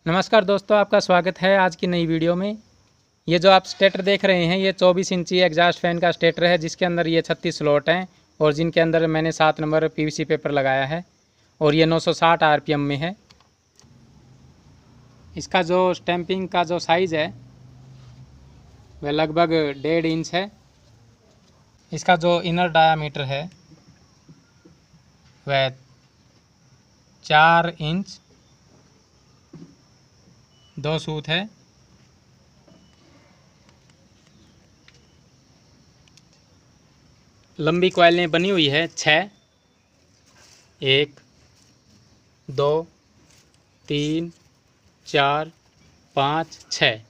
नमस्कार दोस्तों, आपका स्वागत है आज की नई वीडियो में। ये जो आप स्टेटर देख रहे हैं ये 24 इंची एग्जॉस्ट फैन का स्टेटर है, जिसके अंदर ये 36 स्लॉट हैं और जिनके अंदर मैंने 7 नंबर पीवीसी पेपर लगाया है और ये 960 आरपीएम में है। इसका जो स्टैंपिंग का जो साइज़ है वह लगभग 1.5 इंच है। इसका जो इनर डायामीटर है वह 4 इंच 2 सूत है। लंबी कॉइलें बनी हुई है 6, 1 2 3 4 5 6।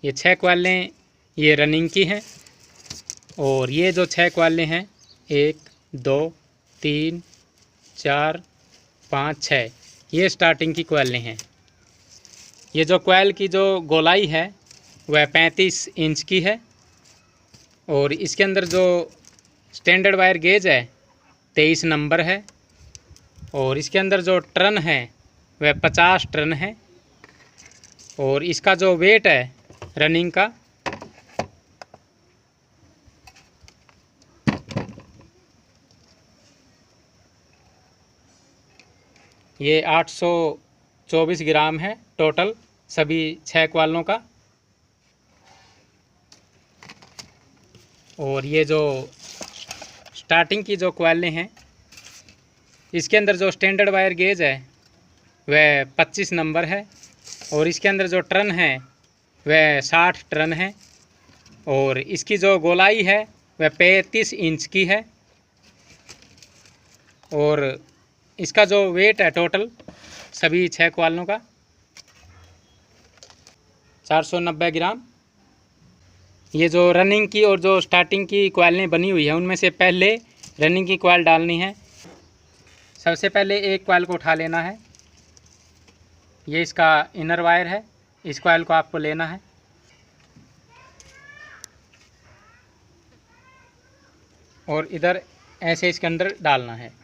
ये 6 कॉइलें ये रनिंग की हैं और ये जो 6 कॉइलें हैं 1 2 3 4 5 6 ये स्टार्टिंग की कॉइलें हैं। ये जो कॉइल की जो गोलाई है वह 35 इंच की है और इसके अंदर जो स्टैंडर्ड वायर गेज है 23 नंबर है और इसके अंदर जो टर्न है वह 50 टर्न है और इसका जो वेट है रनिंग का ये 824 ग्राम है टोटल सभी 6 क्वालों का। और ये जो स्टार्टिंग की जो क्वालें हैं इसके अंदर जो स्टैंडर्ड वायर गेज है वह 25 नंबर है और इसके अंदर जो टर्न है वह 60 टर्न है और इसकी जो गोलाई है वह 35 इंच की है और इसका जो वेट है टोटल सभी 6 क्वालों का 490 ग्राम। ये जो रनिंग की और जो स्टार्टिंग की कॉइलें बनी हुई है उनमें से पहले रनिंग की कॉइल डालनी है। सबसे पहले एक कॉइल को उठा लेना है, ये इसका इनर वायर है, इस कॉइल को आपको लेना है और इधर ऐसे इसके अंदर डालना है।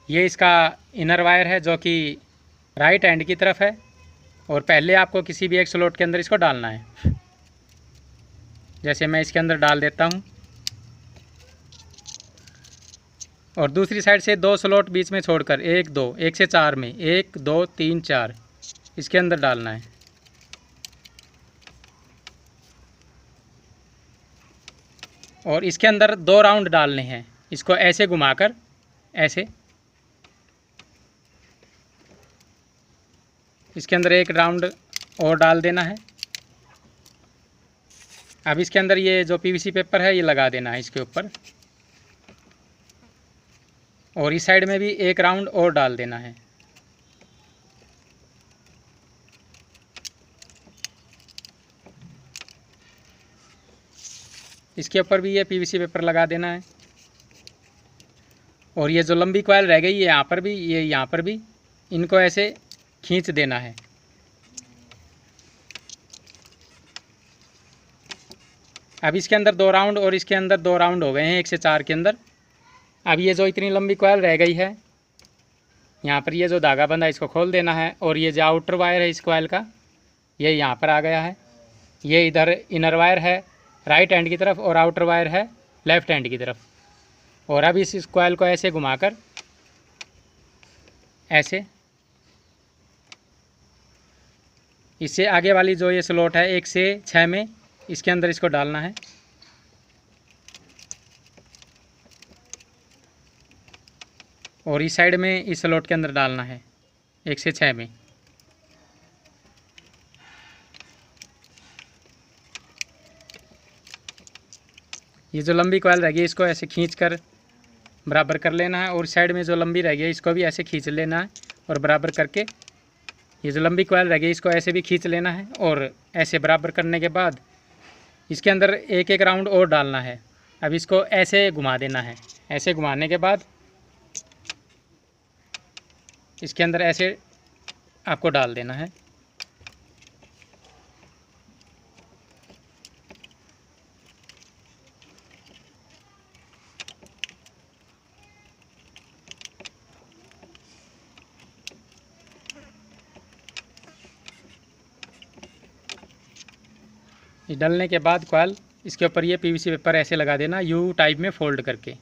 ये इसका इनर वायर है जो कि राइट हैंड की तरफ है और पहले आपको किसी भी एक स्लॉट के अंदर इसको डालना है। जैसे मैं इसके अंदर डाल देता हूँ और दूसरी साइड से 2 स्लॉट बीच में छोड़कर 1 2 1 से 4 में 1 2 3 4 इसके अंदर डालना है। और इसके अंदर 2 राउंड डालने हैं, इसको ऐसे घुमाकर ऐसे इसके अंदर 1 राउंड और डाल देना है। अब इसके अंदर ये जो पीवीसी पेपर है ये लगा देना है इसके ऊपर और इस साइड में भी 1 राउंड और डाल देना है। इसके ऊपर भी ये पीवीसी पेपर लगा देना है और ये जो लंबी कॉइल रह गई है यहाँ पर भी, ये यहाँ पर भी, इनको ऐसे खींच देना है। अब इसके अंदर 2 राउंड और इसके अंदर 2 राउंड हो गए हैं 1 से 4 के अंदर। अब ये जो इतनी लंबी कॉइल रह गई है यहाँ पर ये जो धागा बंधा इसको खोल देना है और ये जो आउटर वायर है इस कॉइल का ये यहाँ पर आ गया है। ये इधर इनर वायर है राइट हैंड की तरफ और आउटर वायर है लेफ्ट हैंड की तरफ। और अब इस कॉइल को ऐसे घुमाकर ऐसे इससे आगे वाली जो ये स्लॉट है 1 से 6 में इसके अंदर इसको डालना है। और इस साइड में इस स्लॉट के अंदर डालना है 1 से 6 में। ये जो लंबी कॉइल रह गई इसको ऐसे खींचकर बराबर कर लेना है और साइड में जो लंबी रह गई इसको भी ऐसे खींच लेना है और बराबर करके ये जो लंबी कॉइल रह गई इसको ऐसे भी खींच लेना है और ऐसे बराबर करने के बाद इसके अंदर 1 राउंड और डालना है। अब इसको ऐसे घुमा देना है, ऐसे घुमाने के बाद इसके अंदर ऐसे आपको डाल देना है। ये डलने के बाद कॉइल इसके ऊपर ये पीवीसी पेपर ऐसे लगा देना, यू टाइप में फोल्ड करके।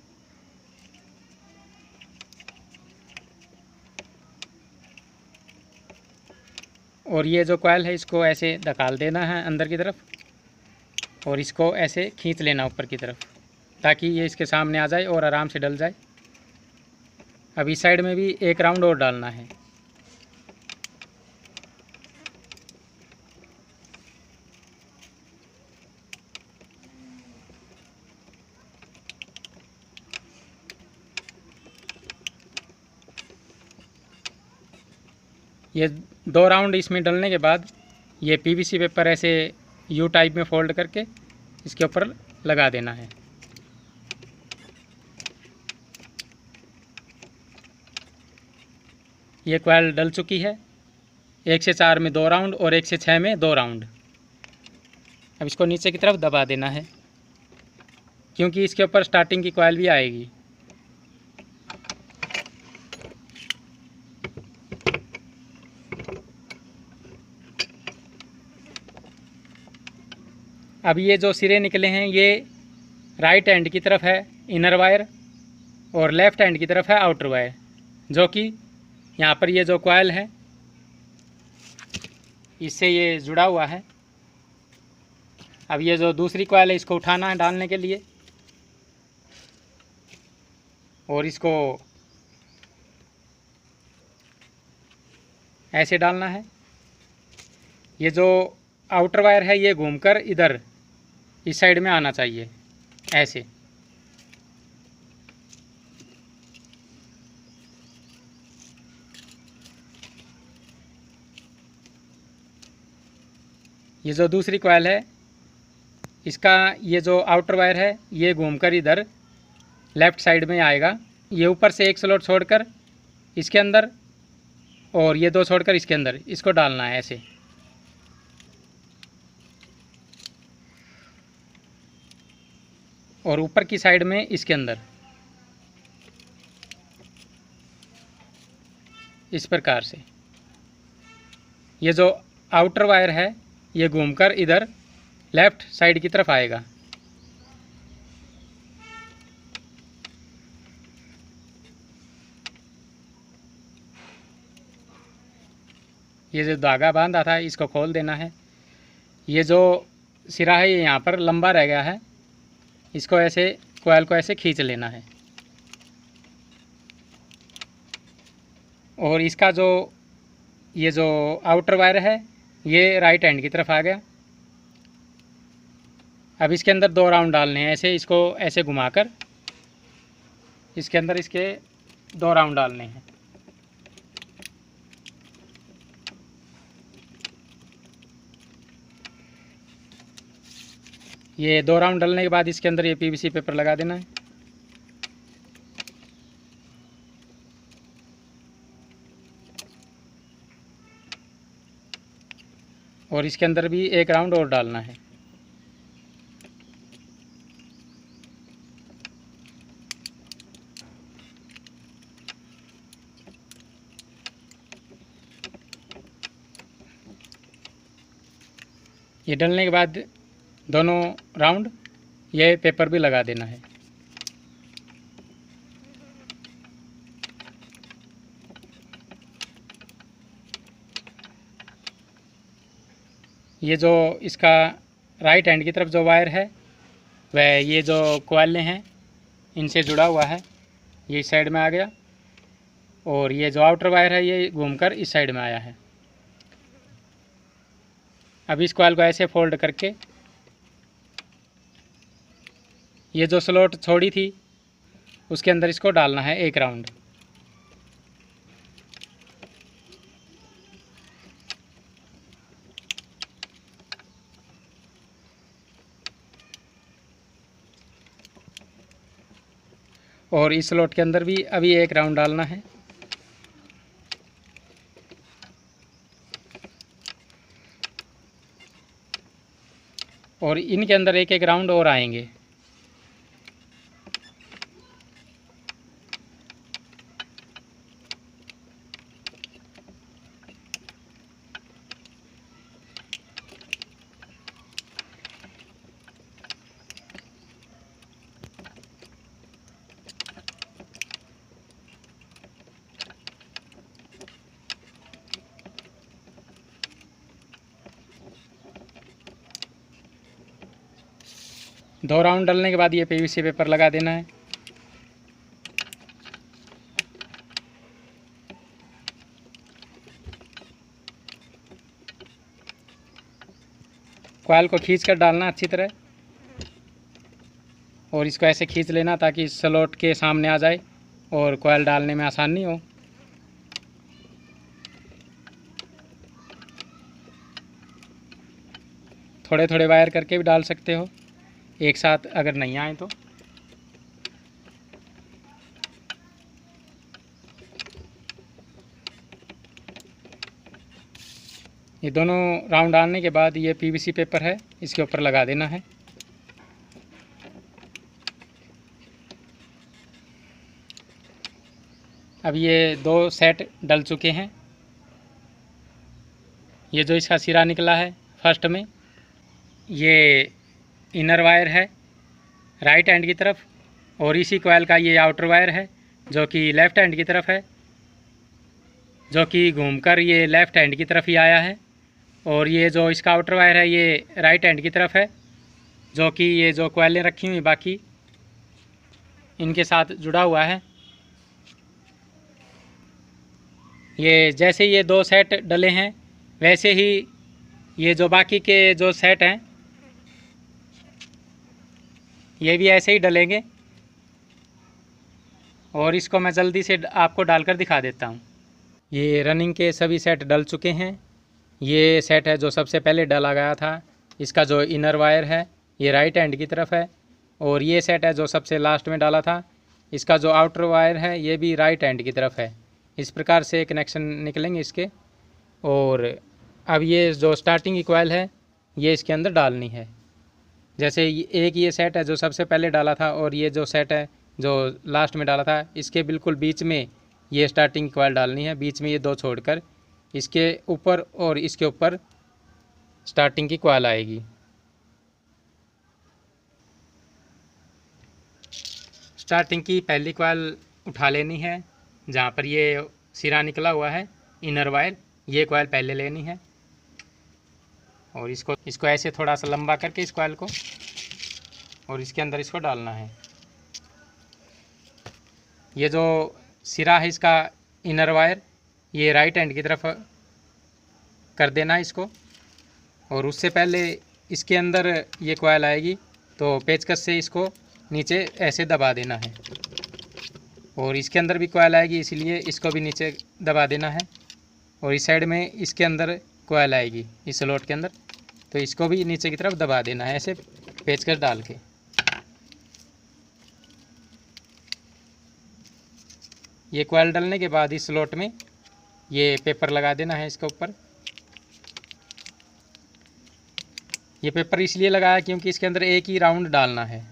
और ये जो कॉइल है इसको ऐसे धकाल देना है अंदर की तरफ और इसको ऐसे खींच लेना ऊपर की तरफ, ताकि ये इसके सामने आ जाए और आराम से डल जाए। अब इस साइड में भी एक राउंड और डालना है। ये 2 राउंड इसमें डलने के बाद ये पीवीसी पेपर ऐसे यू टाइप में फोल्ड करके इसके ऊपर लगा देना है। ये कॉइल डल चुकी है। 1 से 4 में 2 राउंड और 1 से 6 में 2 राउंड। अब इसको नीचे की तरफ दबा देना है, क्योंकि इसके ऊपर स्टार्टिंग की कॉइल भी आएगी। अब ये जो सिरे निकले हैं ये राइट एंड की तरफ है इनर वायर और लेफ़्ट एंड की तरफ है आउटर वायर, जो कि यहाँ पर ये जो कॉइल है इससे ये जुड़ा हुआ है। अब ये जो दूसरी कॉइल है इसको उठाना है डालने के लिए और इसको ऐसे डालना है। ये जो आउटर वायर है ये घूमकर इधर इस साइड में आना चाहिए ऐसे। ये जो दूसरी कॉइल है इसका ये जो आउटर वायर है ये घूमकर इधर लेफ़्ट साइड में आएगा। ये ऊपर से एक स्लॉट छोड़कर इसके अंदर और ये 2 छोड़कर इसके अंदर इसको डालना है ऐसे। और ऊपर की साइड में इसके अंदर इस प्रकार से। ये जो आउटर वायर है ये घूमकर इधर लेफ़्ट साइड की तरफ आएगा। ये जो धागा बांधा था इसको खोल देना है। ये जो सिरा है ये यहाँ पर लंबा रह गया है, इसको ऐसे कॉइल को ऐसे खींच लेना है। और इसका जो ये जो आउटर वायर है ये राइट हैंड की तरफ आ गया। अब इसके अंदर 2 राउंड डालने हैं ऐसे, इसको ऐसे घुमाकर इसके अंदर इसके 2 राउंड डालने हैं। ये 2 राउंड डालने के बाद इसके अंदर ये पीवीसी पेपर लगा देना है। और इसके अंदर भी 1 राउंड और डालना है। ये डालने के बाद दोनों राउंड ये पेपर भी लगा देना है। ये जो इसका राइट हैंड की तरफ जो वायर है वह ये जो कॉइलें हैं इनसे जुड़ा हुआ है, ये इस साइड में आ गया। और ये जो आउटर वायर है ये घूमकर इस साइड में आया है। अब इस कॉइल को ऐसे फोल्ड करके ये जो स्लॉट छोड़ी थी उसके अंदर इसको डालना है 1 राउंड। और इस स्लॉट के अंदर भी अभी 1 राउंड डालना है। और इनके अंदर 1-1 राउंड और आएंगे। 2 राउंड डलने के बाद ये पीवीसी पेपर लगा देना है। कॉइल को खींच कर डालना अच्छी तरह, और इसको ऐसे खींच लेना ताकि स्लॉट के सामने आ जाए और कॉइल डालने में आसानी हो। थोड़े थोड़े वायर करके भी डाल सकते हो, एक साथ अगर नहीं आए तो। ये दोनों राउंड डालने के बाद ये पीवीसी पेपर है, इसके ऊपर लगा देना है। अब ये 2 सेट डल चुके हैं। ये जो इसका सिरा निकला है फर्स्ट में, ये इनर वायर है राइट हैंड की तरफ, और इसी कॉइल का ये आउटर वायर है जो कि लेफ़्ट हैंड की तरफ है, जो कि घूमकर ये लेफ़्ट हैंड की तरफ ही आया है। और ये जो इसका आउटर वायर है ये राइट हैंड की तरफ है, जो कि ये जो कॉइलें रखी हुई बाकी इनके साथ जुड़ा हुआ है। ये जैसे ये 2 सेट डले हैं वैसे ही ये जो बाकी के जो सेट हैं ये भी ऐसे ही डलेंगे, और इसको मैं जल्दी से आपको डालकर दिखा देता हूँ। ये रनिंग के सभी सेट डल चुके हैं। ये सेट है जो सबसे पहले डाला गया था, इसका जो इनर वायर है ये राइट हैंड की तरफ है, और ये सेट है जो सबसे लास्ट में डाला था, इसका जो आउटर वायर है ये भी राइट हैंड की तरफ है। इस प्रकार से कनेक्शन निकलेंगे इसके। और अब ये जो स्टार्टिंग की कॉइल है ये इसके अंदर डालनी है। जैसे एक ये सेट है जो सबसे पहले डाला था, और ये जो सेट है जो लास्ट में डाला था, इसके बिल्कुल बीच में ये स्टार्टिंग की कॉइल डालनी है। बीच में ये 2 छोड़कर इसके ऊपर और इसके ऊपर स्टार्टिंग की कॉइल आएगी। स्टार्टिंग की पहली कॉइल उठा लेनी है, जहाँ पर ये सिरा निकला हुआ है इनर वायर, ये कॉइल पहले लेनी है, और इसको ऐसे थोड़ा सा लंबा करके इस कॉइल को, और इसके अंदर इसको डालना है। ये जो सिरा है इसका इनर वायर ये राइट हैंड की तरफ कर देना है इसको, और उससे पहले इसके अंदर ये कॉइल आएगी तो पेचकस से इसको नीचे ऐसे दबा देना है, और इसके अंदर भी कॉइल आएगी इसलिए इसको भी नीचे दबा देना है, और इस साइड में इसके अंदर कॉइल आएगी इस स्लॉट के अंदर, तो इसको भी नीचे की तरफ दबा देना है ऐसे पेचकस डाल के। ये कॉइल डालने के बाद इस स्लॉट में ये पेपर लगा देना है इसके ऊपर। ये पेपर इसलिए लगाया क्योंकि इसके अंदर एक ही राउंड डालना है,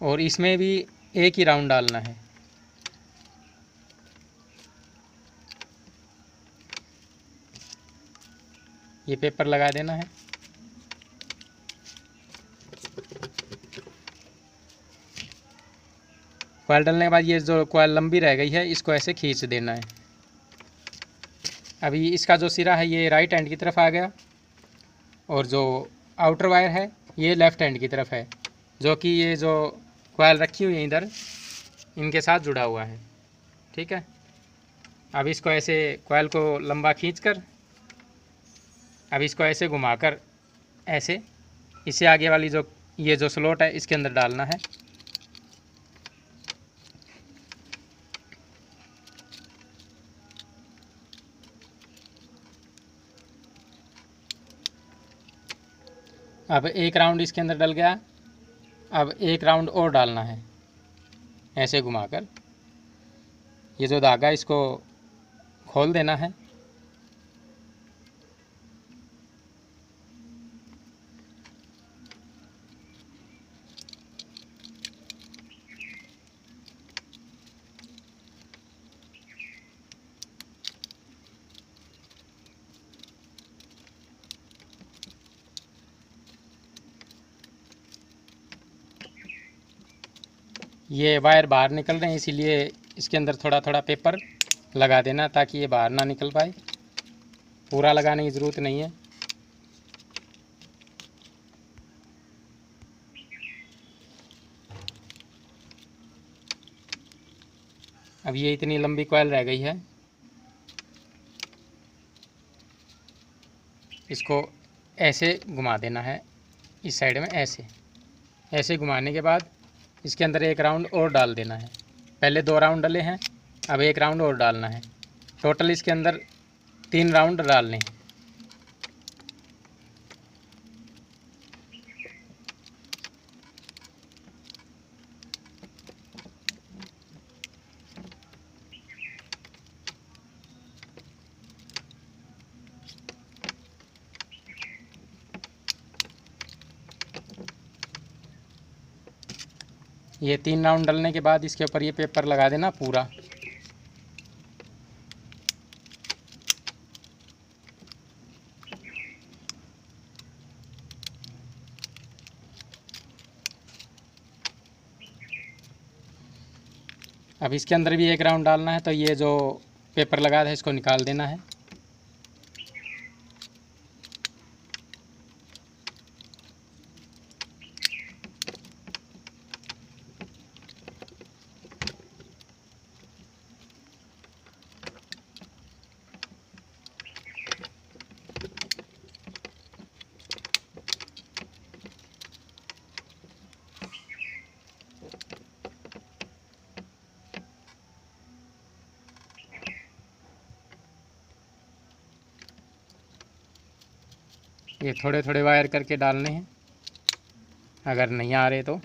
और इसमें भी एक ही राउंड डालना है। ये पेपर लगा देना है। कॉइल डालने के बाद ये जो कॉइल लंबी रह गई है इसको ऐसे खींच देना है। अभी इसका जो सिरा है ये राइट हैंड की तरफ आ गया, और जो आउटर वायर है ये लेफ़्ट हैंड की तरफ है, जो कि ये जो कॉइल रखी हुई है इधर इनके साथ जुड़ा हुआ है। ठीक है, अब इसको ऐसे कॉइल को लंबा खींचकर अब इसको ऐसे घुमाकर ऐसे इससे आगे वाली जो ये जो स्लॉट है इसके अंदर डालना है। अब एक राउंड इसके अंदर डल गया, अब एक राउंड और डालना है ऐसे घुमाकर। ये जो धागा इसको खोल देना है। ये वायर बाहर निकल रहे हैं इसीलिए इसके अंदर थोड़ा थोड़ा पेपर लगा देना ताकि ये बाहर ना निकल पाए। पूरा लगाने की ज़रूरत नहीं है। अब ये इतनी लंबी कॉइल रह गई है, इसको ऐसे घुमा देना है इस साइड में, ऐसे ऐसे घुमाने के बाद इसके अंदर एक राउंड और डाल देना है। पहले 2 राउंड डले हैं, अब एक राउंड और डालना है। टोटल इसके अंदर 3 राउंड डालने हैं। ये 3 राउंड डलने के बाद इसके ऊपर ये पेपर लगा देना पूरा। अब इसके अंदर भी एक राउंड डालना है, तो ये जो पेपर लगा है इसको निकाल देना है। ये थोड़े थोड़े वायर करके डालने हैं, अगर नहीं आ रहे तो।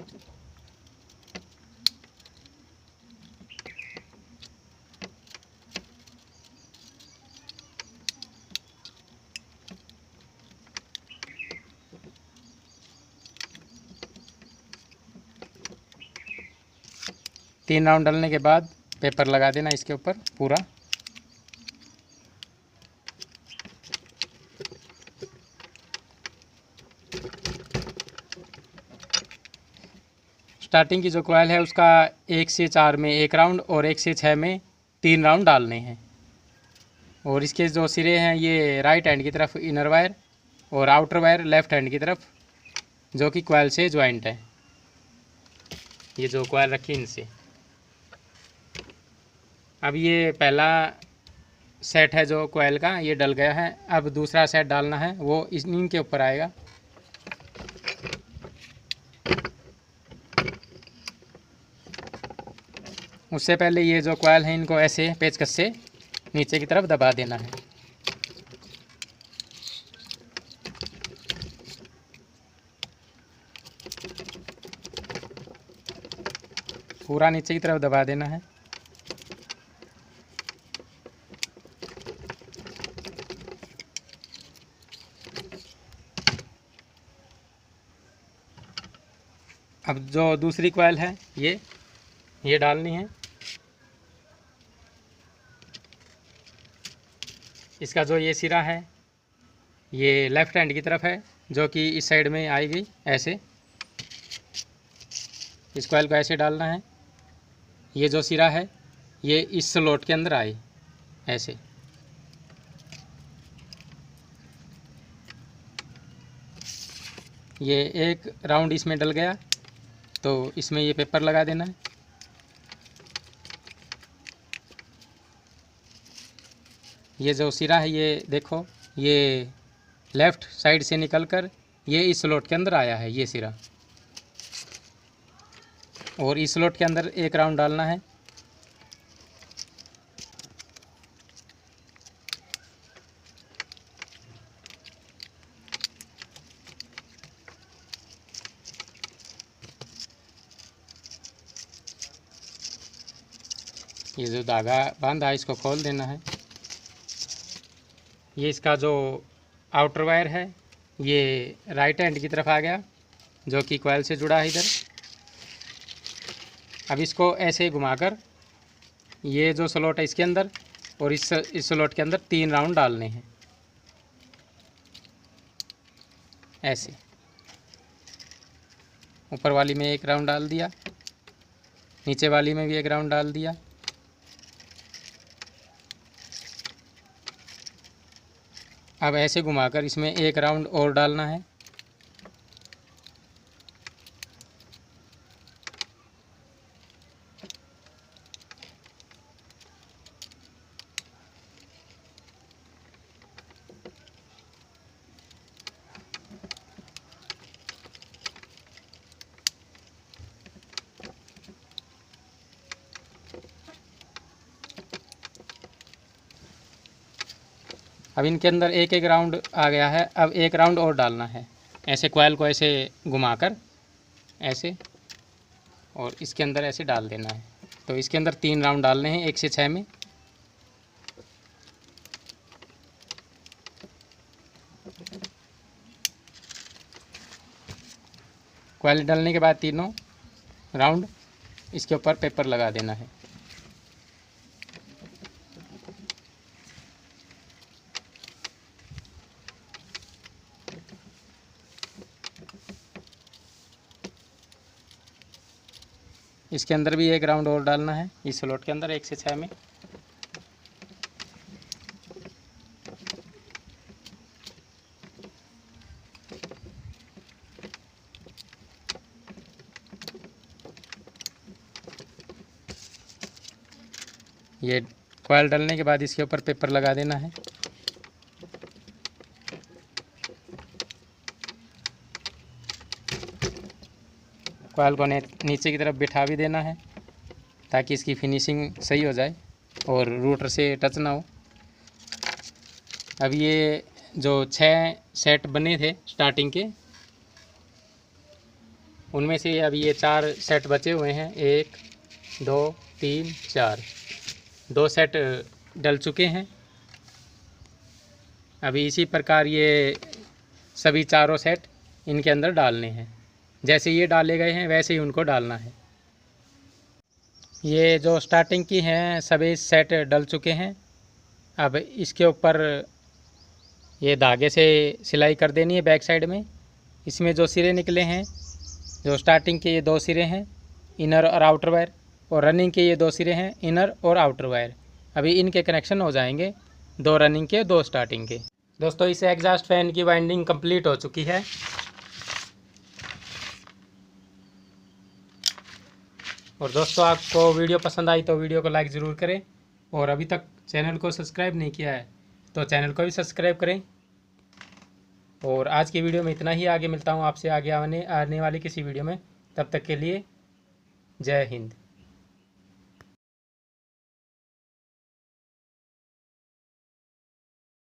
तीन राउंड डालने के बाद पेपर लगा देना इसके ऊपर पूरा। स्टार्टिंग की जो कॉइल है उसका 1 से 4 में 1 राउंड और 1 से 6 में 3 राउंड डालने हैं। और इसके जो सिरे हैं ये राइट हैंड की तरफ इनर वायर और आउटर वायर लेफ्ट हैंड की तरफ, जो कि कॉइल से ज्वाइंट है। ये जो कॉइल रखी इनसे। अब ये पहला सेट है जो कॉइल का, ये डल गया है। अब दूसरा सेट डालना है, वो इनके ऊपर आएगा। उससे पहले ये जो कॉइल है इनको ऐसे पेचकस से नीचे की तरफ दबा देना है। पूरा नीचे की तरफ दबा देना है। अब जो दूसरी कॉइल है ये डालनी है। इसका जो ये सिरा है ये लेफ़्ट हैंड की तरफ है, जो कि इस साइड में आएगी ऐसे। इस कॉइल को ऐसे डालना है। ये जो सिरा है ये इस स्लॉट के अंदर आए ऐसे। ये एक राउंड इसमें डल गया तो इसमें ये पेपर लगा देना है। ये जो सिरा है ये देखो, ये लेफ़्ट साइड से निकलकर ये इस स्लॉट के अंदर आया है ये सिरा। और इस स्लॉट के अंदर एक राउंड डालना है। ये जो धागा बांधा है इसको खोल देना है। ये इसका जो आउटर वायर है ये राइट हैंड की तरफ आ गया, जो कि कॉइल से जुड़ा है इधर। अब इसको ऐसे घुमाकर ये जो स्लॉट है इसके अंदर और इस स्लॉट के अंदर 3 राउंड डालने हैं ऐसे। ऊपर वाली में 1 राउंड डाल दिया, नीचे वाली में भी 1 राउंड डाल दिया। अब ऐसे घुमाकर इसमें 1 राउंड और डालना है। अब इनके अंदर एक एक राउंड आ गया है। अब एक राउंड और डालना है। ऐसे कॉइल को ऐसे घुमाकर ऐसे, और इसके अंदर ऐसे डाल देना है। तो इसके अंदर 3 राउंड डालने हैं 1 से 6 में। कॉइल डालने के बाद तीनों राउंड इसके ऊपर पेपर लगा देना है। इसके अंदर भी एक राउंड और डालना है इस स्लॉट के अंदर 1 से 6 में। ये कॉइल डालने के बाद इसके ऊपर पेपर लगा देना है। कॉइल को नीचे की तरफ बिठा भी देना है ताकि इसकी फिनिशिंग सही हो जाए और रूटर से टच ना हो। अब ये जो 6 सेट बने थे स्टार्टिंग के, उनमें से अभी ये 4 सेट बचे हुए हैं। 1 2 3 4, 2 सेट डल चुके हैं। अभी इसी प्रकार ये सभी चारों सेट इनके अंदर डालने हैं। जैसे ये डाले गए हैं वैसे ही उनको डालना है। ये जो स्टार्टिंग की हैं सभी सेट डल चुके हैं। अब इसके ऊपर ये धागे से सिलाई कर देनी है बैक साइड में। इसमें जो सिरे निकले हैं, जो स्टार्टिंग के ये 2 सिरे हैं इनर और आउटर वायर, और रनिंग के ये 2 सिरे हैं इनर और आउटर वायर। अभी इनके कनेक्शन हो जाएंगे 2 रनिंग के 2 स्टार्टिंग के। दोस्तों इस एग्जॉस्ट फैन की वाइंडिंग कंप्लीट हो चुकी है। और दोस्तों आपको वीडियो पसंद आई तो वीडियो को लाइक ज़रूर करें, और अभी तक चैनल को सब्सक्राइब नहीं किया है तो चैनल को भी सब्सक्राइब करें। और आज की वीडियो में इतना ही। आगे मिलता हूँ आपसे आगे आने वाली किसी वीडियो में। तब तक के लिए जय हिंद।